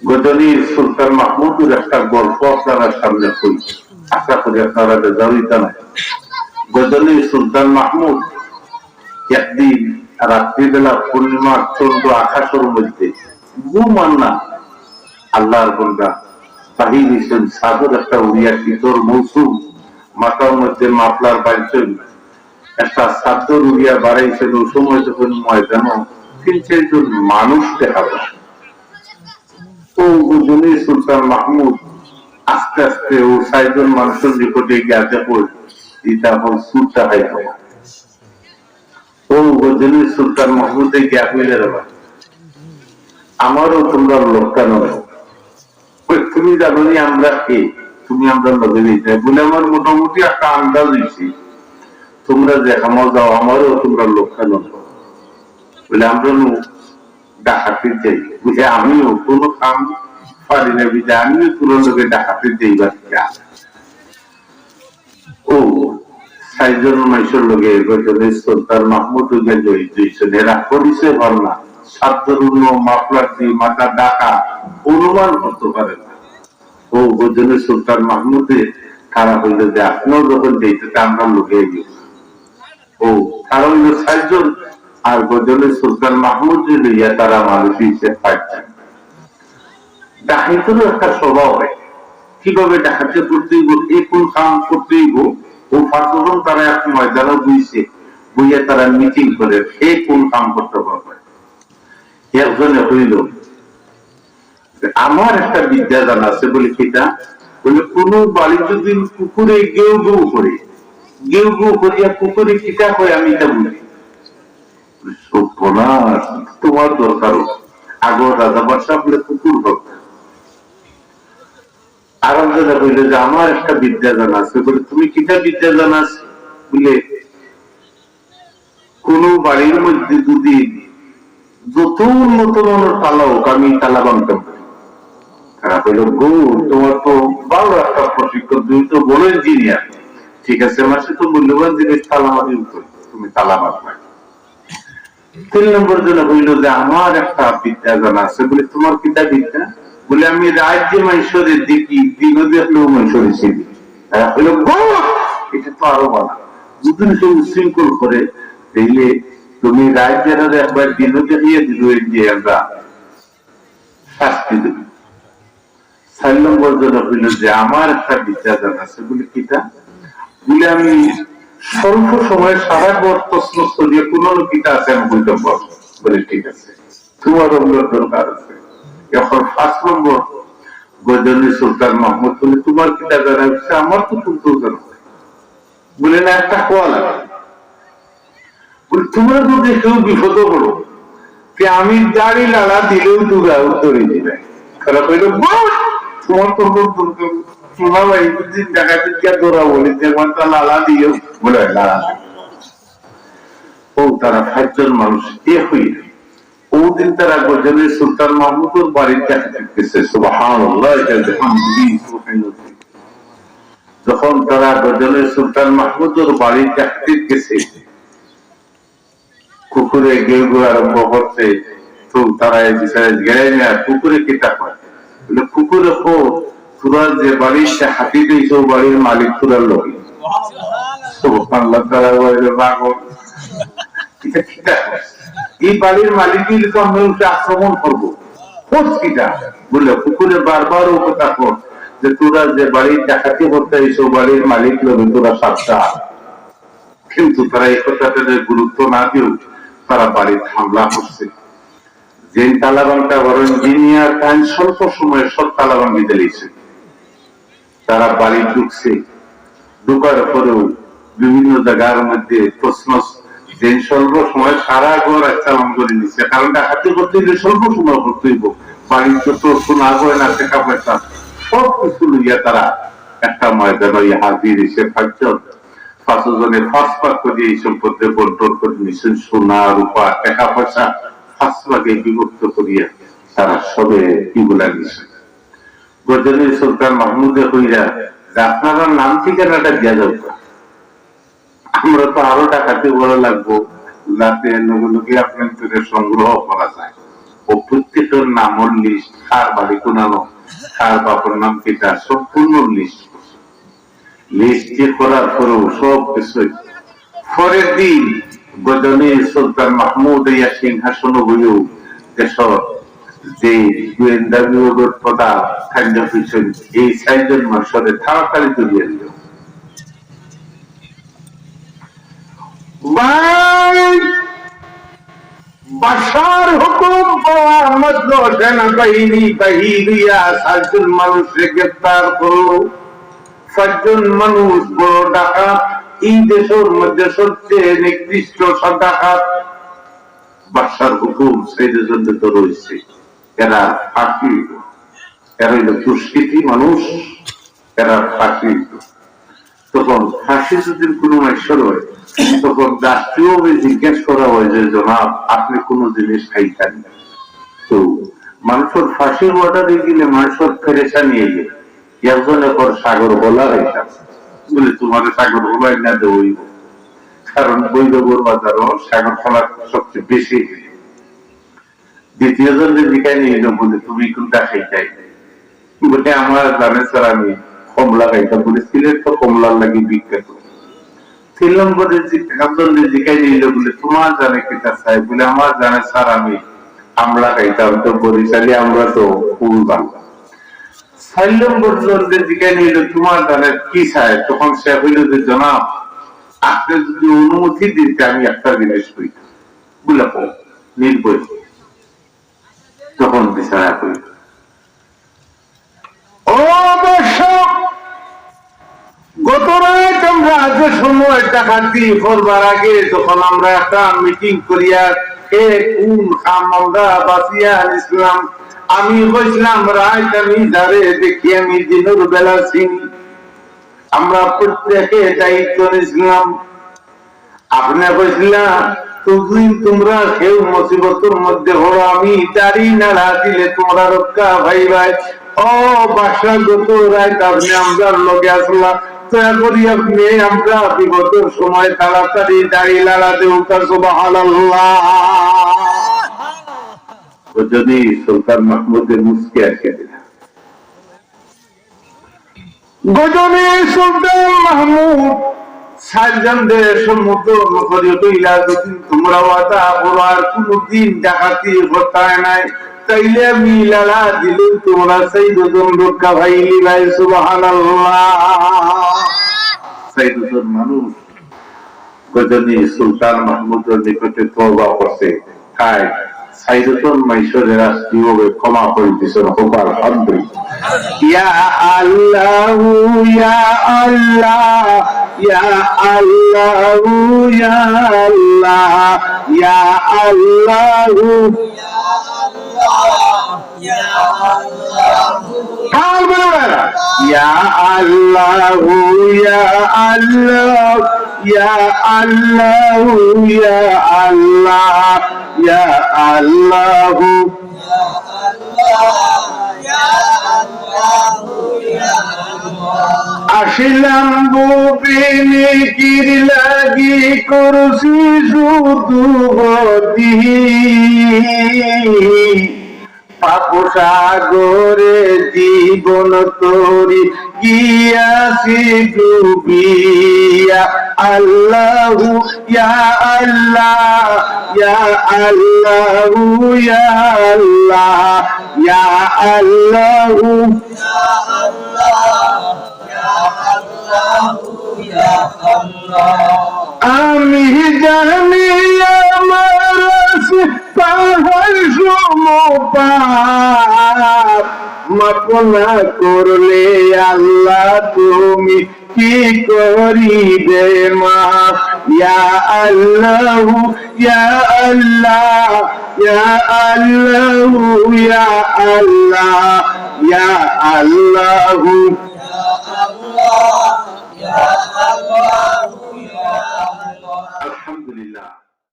গজনীর সুলতান মাহমুদের একটা গল্প আপনারা সামনে করি, আশা করি আপনারা বেজারিত নাই। গজনীর সুলতান মাহমুদ একদিন রাত্রিবেলা পূর্ণিমার চন্দ্র আকাশের মধ্যে ঘুমান্না আল্লাহর বন্দা বাহির হিসেন সাগর একটা উড়িয়া শীতল মৌসুম মাথার মধ্যে মাফলার বাড়ছেন একটা সাদর উড়িয়া বাড়াইছেন। ওই সময় যখন ময়দান ৩-৪ জন মানুষ দেখা যায়। ও গজনীর সুলতান মাহমুদ আস্তে আস্তে ও ৬ জন মানুষের নিকটে গিয়া দেখো এটা এখন সুরটা হাই হয়। ও গজনীর সুলতান মাহমুদে গিয়া হইলে রে আমারও তোমরা লোকটা নয়, তুমি জানো নি আমরা কে, তুমি আমরা লগে নিতে বলে আমার মোটামুটি একটা আন্দাজ হয়েছি। তোমরা যে আমার যাও আমারও তোমরা লোকটা নয় বলে আমরা ডাকাতি যাই বুঝে আমিও কোনো কাম পারি না বুঝে আমিও কোনো লোকে ডাকাতি যাইবার। ও ৬ জন মানুষের লোকে গজনীর সুলতান মাহমুদ এরা পরিচয় হল না, সাধ্যরূন্য মাফলার দিয়ে মাথা ডাকা অনুমান করতে পারে না। ও গজনীর সুলতান মাহমুদে তারা হইল যে আপনিও যখন যেতে আমরা লোকে গেছি। ও তারা হইল ৬ জন আর গজনীর সুলতান মাহমুদ লইয়া তারা মানুষ হিসেবে পাচ্ছেন। ডাকাতেরও একটা স্বভাব হয়, কিভাবে ডাকাতে করতে হইব, এই কোন কাম করতে হইব। ও ৫ জন তারা এক ময়দানে বইছে, বইয়া তারা মিটিং করে সে কোন কাম করতে পারবে। একজনে হইল আমার একটা বিদ্যা জানা আছে বলে কিটা বলে কোন বাড়ি যদি পুকুরে গেউ গেউ করে গেউ গেউ করিয়া পুকুরে কিটা হয় আমি এটা বুঝি। তোমার দরকার আগর রাজা বাদশাহ বলে পুকুর হোক। আর একজনে বললো যে আমার একটা বিদ্যা জানা আছে বলে তুমি কিটা বিদ্যা জানা আছে বলে কোন বাড়ির মধ্যে যদি যত উন্নত মানের তালা হোক আমি তালা বানতাম। তারা বলল গো তোমার তো ভালো একটা প্রশিক্ষণ, তুমি তো বড় ইঞ্জিনিয়ার, ঠিক আছে মাসে তো মূল্যবান জিনিস তালা মারি তুমি তালা বানবে। ৩ নম্বর জন বলল যে আমার একটা বিদ্যা জানা আছে বলে তোমার কিটা বিদ্যা বলে আমি রাজ্যে মাইশরে দেখি দিনও দেখলেও মাইশরে ছিলি। তারা বলল গো এটা তো আরো বলা যদি সে উশৃঙ্খল করে দিলে তুমি রাজ্যের একবার দিনও দেখিয়ে দিল যে আমরা শাস্তি দেব। ৪ নম্বর জন বলল যে আমার একটা বিদ্যা জানা আছে বলে কিটা বলে আমি স্বল্প সময় সারা বর তসনস্ত দিয়ে কোন কিটা আছে আমি বলতে পারবো বলে ঠিক আছে তোমার দরকার আছে। এখন ৫ নম্বর গজনীর সুলতান মাহমুদ বলে তোমার কিটা জানা হচ্ছে আমার তো তুলতেও জানা বলে না একটা কোয়া লাগে বলে তোমরা যদি কেউ বিপদ করো আমি দাড়ি লালা দিলেও তোরা উত্তরে দিবে। তারা কইল তোমার তো শোনা ভাই দিন ডাকাতে কে তোরা বলি যে লালা দিও বলে লালা। ও তারা ৫ জন মানুষ এ হইল ওদিন তারা গজনীর সুলতান মাহমুদের বাড়ির দেখা দেখতেছে। সুবহানাল্লাহ। যখন তারা গজনীর সুলতান মাহমুদের বাড়ির দেখা দেখতেছে কুকুরে গেউ গেউ আরম্ভ করছে, তো তারা এই বিষয়ে গেড়ে নেয় কুকুরে কিতা করে বলে কুকুরে হো তোরা যে বাড়ির সে হাতি দিয়েছ বাড়ির মালিক তোরা লোক। সুবহানাল্লাহ। তারা বলে পাগল এটা কিটা এই বাড়ির মালিকই তো আমি আক্রমণ করবো কিটা বললো কুকুরে বারবার ও কথা কর যে তোরা যে বাড়ির ডাকাতি করতে এইসব বাড়ির মালিক লোক তোরা সাতটা। কিন্তু তারা এই কথাটাকে গুরুত্ব না দিও তারা বাড়ির হামলা করছে। যে তালাবানটা বড় ইঞ্জিনিয়ার তাই স্বল্প সময়ে সব তালাবান দিতে লেগেছে। তারা বাড়ি ঢুকছে, ঢুকার পরেও বিভিন্ন জায়গার মধ্যে প্রশ্ন যে স্বল্প সময় সারা ঘর চালান করে নিচ্ছে, কারণ ডাকাতি করতে গেলে স্বল্প সময় করতে হইব। বাড়ির যত সোনা গয়না টাকা পয়সা সব কিছু লইয়া তারা একটা ময়দান হাজির এসে ৫ জন ৫ জনে ৫ ভাগ করে এই সম্পদে বন্টন করে নিচ্ছেন। সোনা রূপা টাকা পয়সা ৫ ভাগে বিভক্ত করিয়া তারা সবে এগুলা নিচ্ছেন। গজনীর সুলতান মাহমুদে হইয়া আপনারা নাম ঠিকানাটা দেওয়া যাবে, আমরা তো আরো ডাকাতি বড় লাগবো যাতে লগে লগে আপনাদের সংগ্রহ করা যায়। ও প্রত্যেকের নামর লিস্ট, কার বাড়ি কোনানো, কার বাপের নাম কিটা, সম্পূর্ণ লিস্ট লিস্ট করার পরেও সব কিছু পরের দিন গজনী সুলতান মাহমুদ ইয়া সিংহাসন হইও দেশর যে গোয়েন্দা বিভাগের প্রধান খাদ্য হয়েছেন এই 4 জন মানুষের তাড়াতাড়ি তুলিয়ে দিল। বাসার হুকুম পাওয়া মাত্র সেনাবাহিনী বাহিরিয়া 4 জন মানুষকে গ্রেফতার করলো। 4 জন মানুষ বড় ডাকাত, এই দেশের মধ্যে সবচেয়ে নিকৃষ্ট ডাকাত। বাসার হুকুম 4 জন তো রয়েছে, এরা ফাঁকি, এরা হইল দুষ্কৃতী মানুষ, এরা ফাঁকি। তখন ফাঁসি যদি কোনো মানুষের হয় তখন রাষ্ট্রীয়ভাবে জিজ্ঞেস করা হয় যে জনাব আপনি কোন জিনিস খাইতেন, তো মানুষের ফাঁসির অর্ডারে গেলে মানুষের ফেরেশা নিয়ে গেলে একজনে পর সাগর বলা খাইতাম বলে তোমার সাগর বলাই না দেব, কারণ বৈধগর বাজারও সাগর ফলা সবচেয়ে বেশি। দ্বিতীয় জনে জিজ্ঞাসা নিয়ে বলে তুমি কোনটা খাইতাই, বলে আমার জানে স্যার আমি কমলা খাইতাম, বলে সিলেট তো কমলার লাগি বিখ্যাত। 3 নম্বরে একজন জিজ্ঞাসা নিল বলে তোমার জানে কিটা চাই, বলে আমার জানে স্যার আমি আমলা খাইতাম, তো বরিশালি আমরা তো ফুল ভালো। 4 নম্বর জনকে জিজ্ঞাসা নিল তোমার জানে কি চাই, তখন সে হইল যে জনাব আপনি যদি অনুমতি দিতে আমি একটা জিনিস করি, বলে নির্ভয়। তখন বিচারা করি ও দর্শক, গত রাত আমরা যে সময় ডাকাতি করবার আগে যখন আমরা একটা মিটিং করিয়া কোন খাম আমরা বাঁচিয়া ইসলাম, আমি বলছিলাম রাত আমি যারে দেখি আমি দিনের বেলা চিনি, আমরা প্রত্যেকে দায়িত্ব নিয়েছিলাম। আপনি বলছিলাম তোমরা কেউ মুসিবতের মধ্যে হলো, আমি দাড়ি নাড়া দিলে তোমরা রক্ষা ভাই ভাই। ও বাসা গত রাত আপনি আমরা লগে আসলাম, দয়া করি আপনি আমরা বিপদের সময় তাড়াতাড়ি দাড়ি লাড়া দেব। সুবহানাল্লাহ। যদি সুলতান মাহমুদের মুস্কি আটকে দিলাম, গজনী সুলতান মাহমুদ 4 জনদের সমুদ্র মুখরিত ইলাজতিন তোমরা ওয়াদা করার কোনদিন ডাকাতি হতায় নাই, তাইলে আমি লাড়া দিলে তোমরা 4 জন রক্ষা ভাইলি ভাই। সুবহানাল্লাহ। 4 জন মানুষ গজনী সুলতান মাহমুদের নিকটে তওবা করছে, তাই 4 জন মাইশরের রাষ্ট্রীয়ভাবে ক্ষমা করে দিয়েছেন। আলহামদুলিল্লাহ। ইয়া আল্লাহ ইয়া আল্লাহ ইয়া আল্লাহ ইয়া আল্লাহ ইয়া আল্লাহ ইয়া আল্লাহ ইয়া আল্লাহ ইয়া আল্লাহ ইয়া আল্লাহ ইয়া আল্লাহ আসিলাম বুবিনে কির লাগি করছি শুধু গতি, পাপ সাগরে জীবন তোরি গিয়াছি ডুবিয়া। আল্লাহ ইয়া আল্লাহ ইয়া আল্লাহ ইয়া আল্লাহ ইয়া আল্লাহ আমি জানি আমার পাহাড় সমপাপ, মাপ না করলে আল্লাহ তুমি কি করিবে মাফ। ইয়া আল্লাহ ইয়া আল্লাহ ইয়া আল্লাহ ইয়া আল্লাহ ইয়া আল্লাহ ইয়া আল্লাহ ইয়া আল্লাহ ইয়া